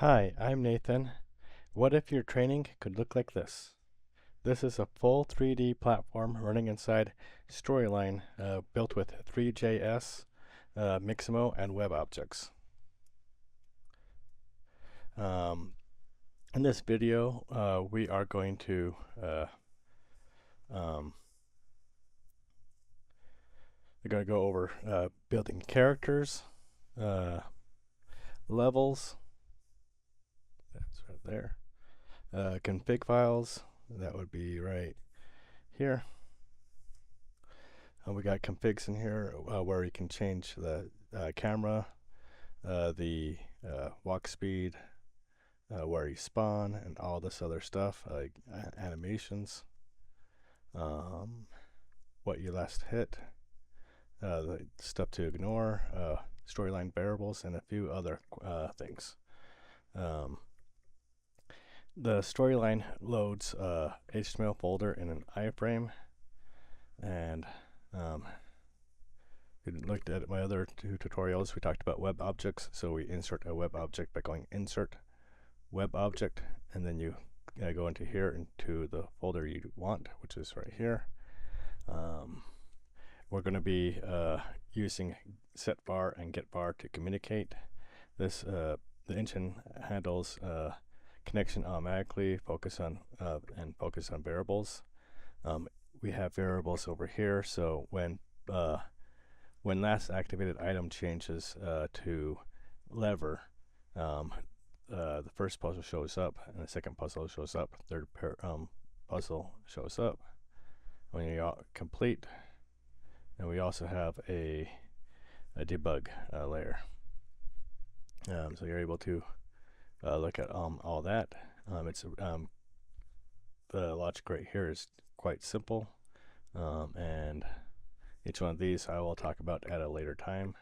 Hi, I'm Nathan. What if your training could look like this? This is a full 3D platform running inside Storyline, built with 3JS, Mixamo, and web objects. In this video, we are going to we're going to go over building characters, levels. That's right there. Config files. That would be right here. We got configs in here where you can change the camera, the walk speed, where you spawn, and all this other stuff, like animations, what you last hit, the stuff to ignore, storyline variables, and a few other things. The storyline loads a HTML folder in an iframe, and if you looked at my other two tutorials, we talked about web objects. So we insert a web object by going insert web object, and then you go into here into the folder you want, which is right here. We're going to be using setVar and getVar to communicate. This the engine handles connection automatically, focus on variables. We have variables over here, so when last activated item changes to lever, the first puzzle shows up, and the second puzzle shows up. Third puzzle shows up when you complete, and we also have a debug layer. So you're able to look at all that. The logic right here is quite simple, and each one of these I will talk about at a later time.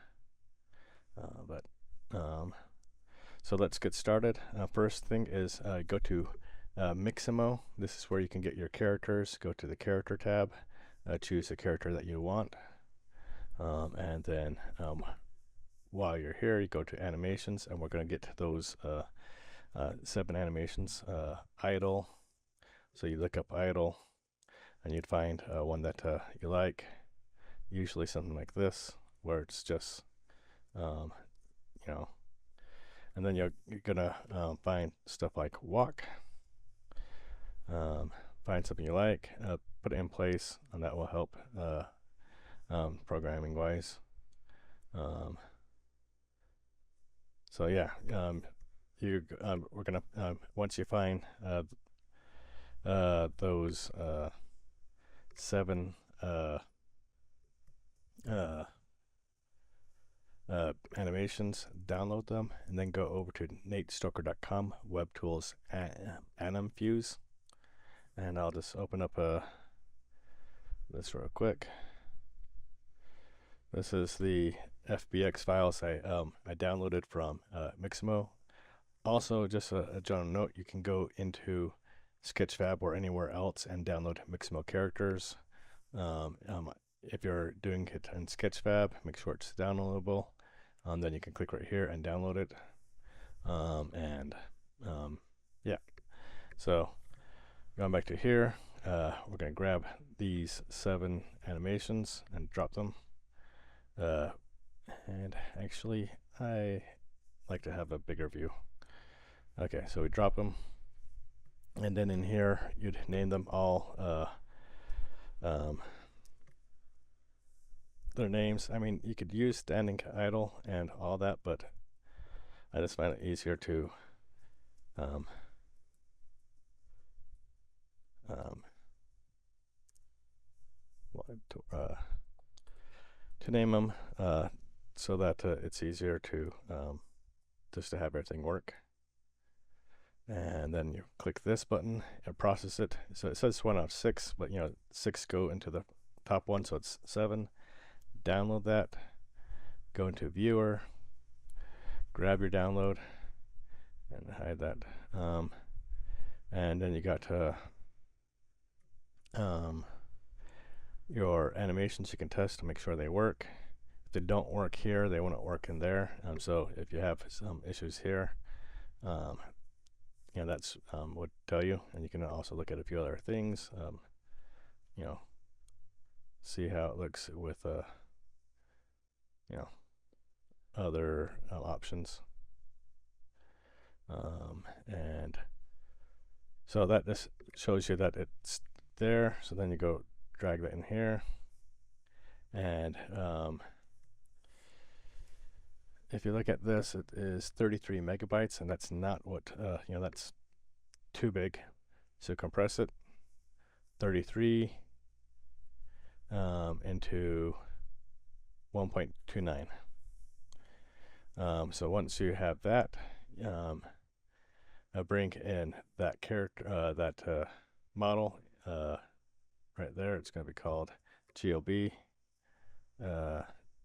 So let's get started. First thing is go to Mixamo. This is where you can get your characters. Go to the character tab, choose the character that you want, and then while you're here, you go to animations, and we're going to get to those 7 animations. Idle. So you look up idle, and you'd find one that you like. Usually something like this, where it's just, and then you're gonna find stuff like walk. Find something you like, put it in place, and that will help programming wise. So yeah, we're gonna once you find those 7 animations, download them, and then go over to natestoker.com, web tools, AnimFuse, and I'll just open up this real quick. This is the FBX files I downloaded from Mixamo. Also, just a general note, you can go into Sketchfab or anywhere else and download Mixamo characters. If you're doing it in Sketchfab, make sure it's downloadable. Then you can click right here and download it. Yeah. So going back to here, we're going to grab these 7 animations and drop them. And actually, I like to have a bigger view. Okay, so we drop them, and then in here you'd name them all their names. I mean, you could use standing idle and all that, but I just find it easier to name them so that it's easier to just to have everything work. And then you click this button and process it. So it says 1 out of 6, but 6 go into the top one, so it's 7. Download that, go into viewer, grab your download, and hide that. And then you got your animations you can test to make sure they work. If they don't work here, they won't work in there. So if you have some issues here, you know, that's would tell you, and you can also look at a few other things. You know, see how it looks with you know, other options. And so that just shows you that it's there. So then you go drag that in here, and if you look at this, it is 33 megabytes, and that's not what you know, that's too big. So compress it 33 into 1.29. So once you have that, bring in that character, that model right there. It's going to be called GLB.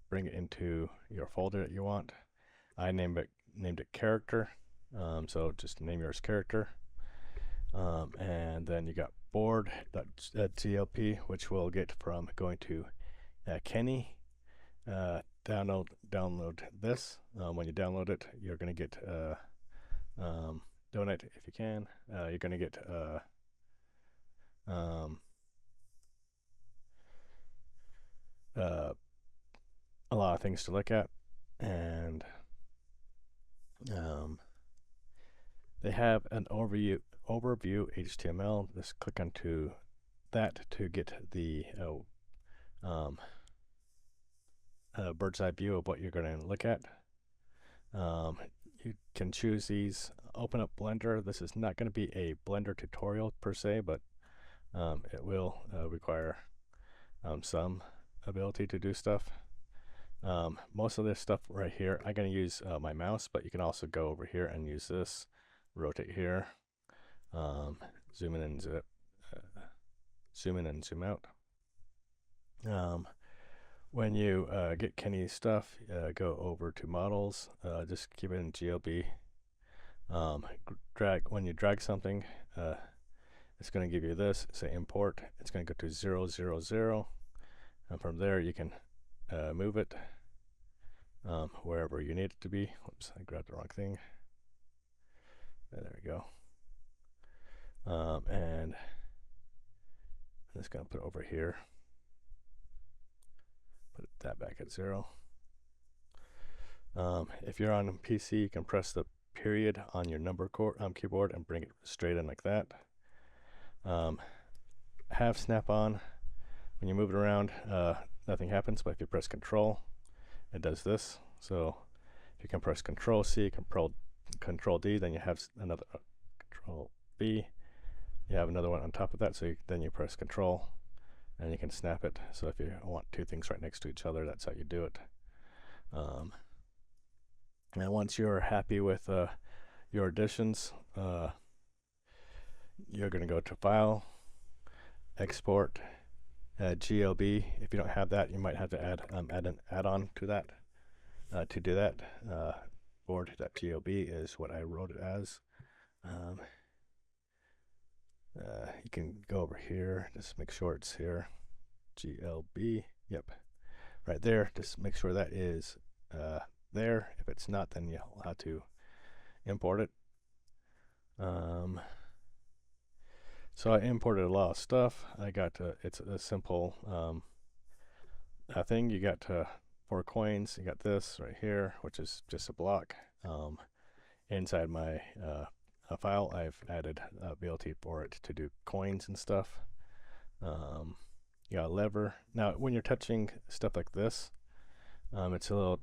Bring it into your folder that you want. I named it character. So just name yours character. And then you got board.glp, which we'll get from going to Kenney. Download this. When you download it, you're going to get donate if you can. You're going to get a lot of things to look at, and they have an overview HTML. Just click onto that to get the bird's eye view of what you're going to look at. You can choose these. Open up Blender. This is not going to be a Blender tutorial per se, but it will require some ability to do stuff. Most of this stuff right here, I'm going to use my mouse, but you can also go over here and use this. Rotate here. Zoom in and zoom in and zoom out. When you get Kenney's stuff, go over to models. Just keep it in GLB. When you drag something, it's going to give you this. Say import. It's going to go to 0, 0, 0, and from there you can move it wherever you need it to be. Oops, I grabbed the wrong thing. There we go. And I'm just going to put it over here. Put that back at 0. If you're on a PC, you can press the period on your number keyboard and bring it straight in like that. Have snap on. When you move it around, nothing happens, but if you press Control, it does this. So if you can press Control C, Control D, then you have another Control B. You have another one on top of that. So then you press Control, and you can snap it. So if you want two things right next to each other, that's how you do it. And once you're happy with your additions, you're going to go to File, Export, GLB. If you don't have that, you might have to add an add-on to that. To do that, board.glb is what I wrote it as. You can go over here, just make sure it's here. GLB, yep, right there. Just make sure that is there. If it's not, then you'll have to import it. So I imported a lot of stuff. I got it's a simple thing. You got 4 coins. You got this right here, which is just a block. Inside my file, I've added ability for it to do coins and stuff. You got a lever. Now, when you're touching stuff like this, it's a little,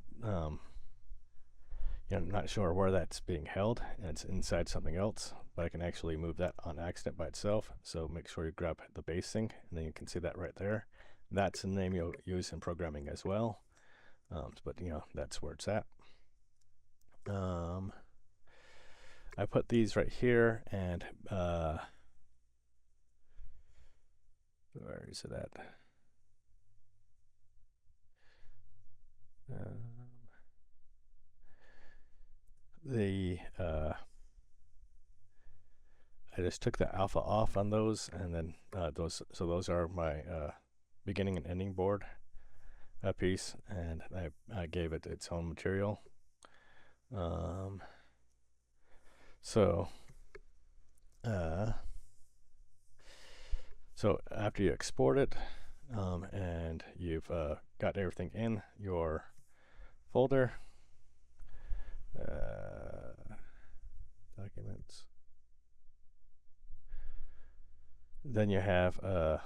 you're not sure where that's being held, and it's inside something else, but I can actually move that on accident by itself. So make sure you grab the base thing, and then you can see that right there. That's the name you'll use in programming as well. But you know, that's where it's at. I put these right here, and where is it at? I just took the alpha off on those, and then those are my beginning and ending board piece, and I gave it its own material. So so after you export it and you've got everything in your folder, documents, then you have I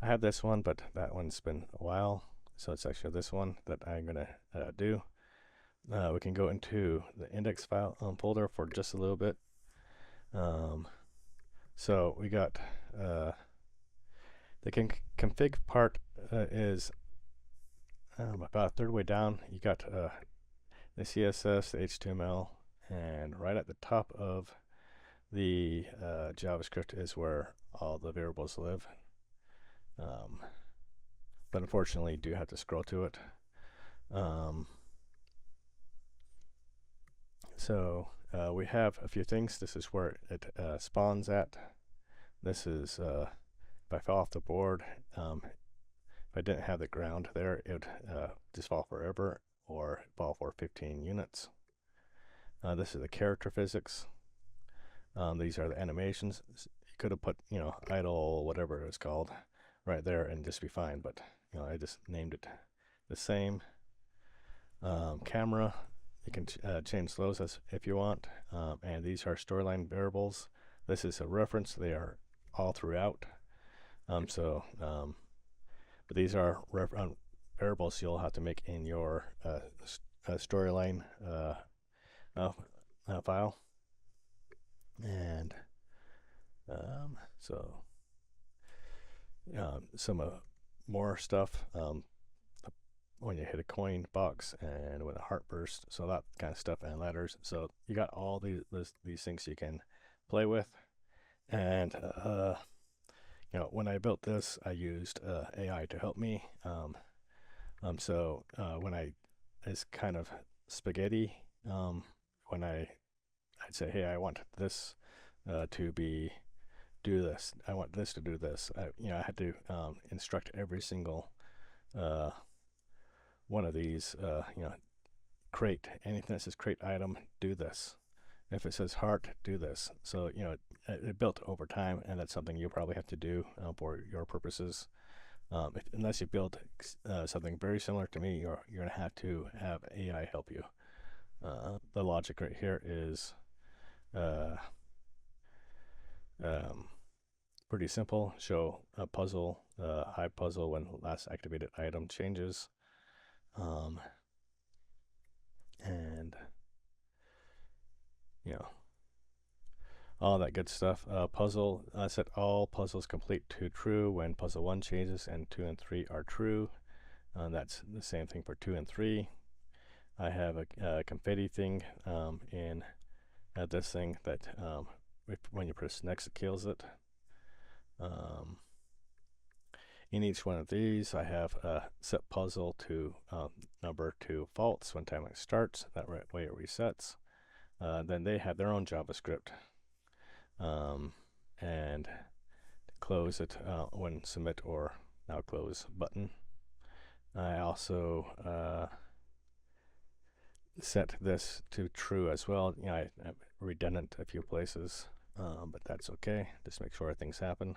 have this one, but that one's been a while, so it's actually this one that I'm gonna do. We can go into the index file folder for just a little bit. So we got the config part is about a third way down. You got the CSS, the HTML, and right at the top of the JavaScript is where all the variables live. But unfortunately, you do have to scroll to it. So we have a few things. This is where it spawns at. This is if I fell off the board, if I didn't have the ground there, it would just fall forever or fall for 15 units. This is the character physics. These are the animations. You could have put, you know, idle, whatever it was called, right there and just be fine, but you know, I just named it the same. Camera, you can change those as if you want, and these are storyline variables. This is a reference. They are all throughout. But these are variables you'll have to make in your storyline file. And some more stuff when you hit a coin box and when a heart bursts, so that kind of stuff, and letters. So you got all these things you can play with. And you know, when I built this, I used AI to help me. So when it's kind of spaghetti. When I'd say, hey, I want this to do this. I want this to do this. You know, I had to instruct every single one of these. You know, create anything that says create item, do this. If it says heart, do this. So you know, it built over time, and that's something you'll probably have to do for your purposes. Unless you build something very similar to me, you're gonna have to have AI help you. The logic right here is pretty simple. Show a puzzle, high puzzle when last activated item changes, and you know, all that good stuff. Puzzle, set all puzzles complete to true when puzzle 1 changes and 2 and 3 are true. That's the same thing for 2 and 3. I have a confetti thing in this thing that when you press next, it kills it. In each one of these, I have set puzzle to number to false when timer starts. That way it resets. Then they have their own JavaScript. And close it when submit or now close button. I also set this to true as well. You know, I'm redundant a few places, but that's okay. Just make sure things happen.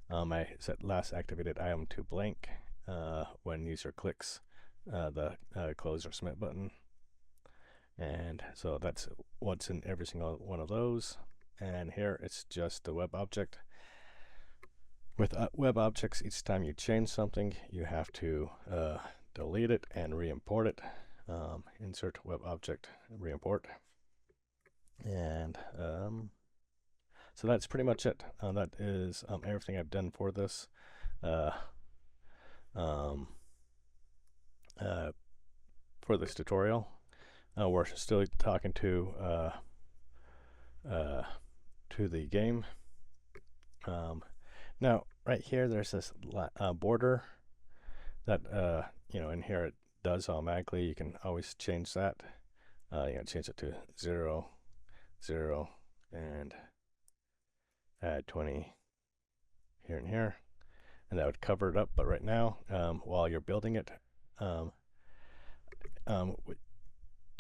I set last activated item to blank when user clicks the close or submit button. And so that's what's in every single one of those. And here it's just the web object. With web objects, each time you change something, you have to delete it and re-import it. Insert web object, re-import. And so that's pretty much it. That is everything I've done for this. For this tutorial, we're still talking to the game. Now, right here, there's this border that you know, in here it does automatically. You can always change that. You know, change it to 0, 0, and add 20 here and here, and that would cover it up. But right now, while you're building it,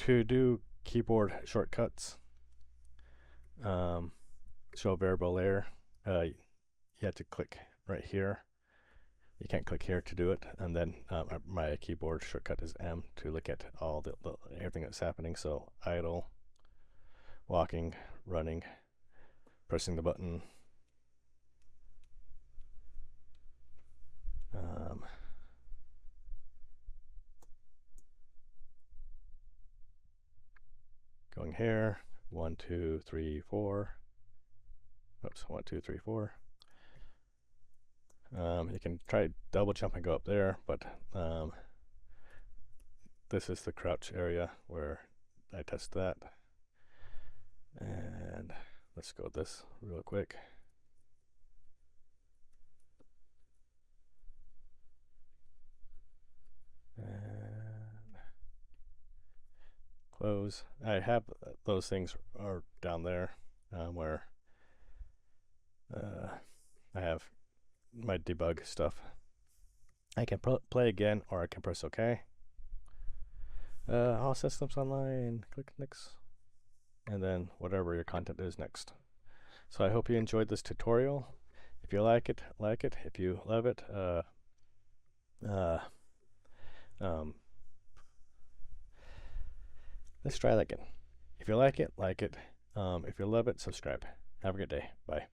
to do keyboard shortcuts. Show variable layer. You have to click right here. You can't click here to do it. And then my keyboard shortcut is M to look at all everything that's happening. So idle, walking, running, pressing the button. Going here, 1, 2, 3, 4. Oops, 1, 2, 3, 4. You can try double jump and go up there, but this is the crouch area where I test that. And let's go with this real quick. And close. I have those things are down there where I have my debug stuff. I can play again, or I can press OK. All systems online, click next, and then whatever your content is next. So I hope you enjoyed this tutorial. If you like it, like it. If you love it, let's try that again. If you like it, like it. If you love it, subscribe. Have a good day. Bye.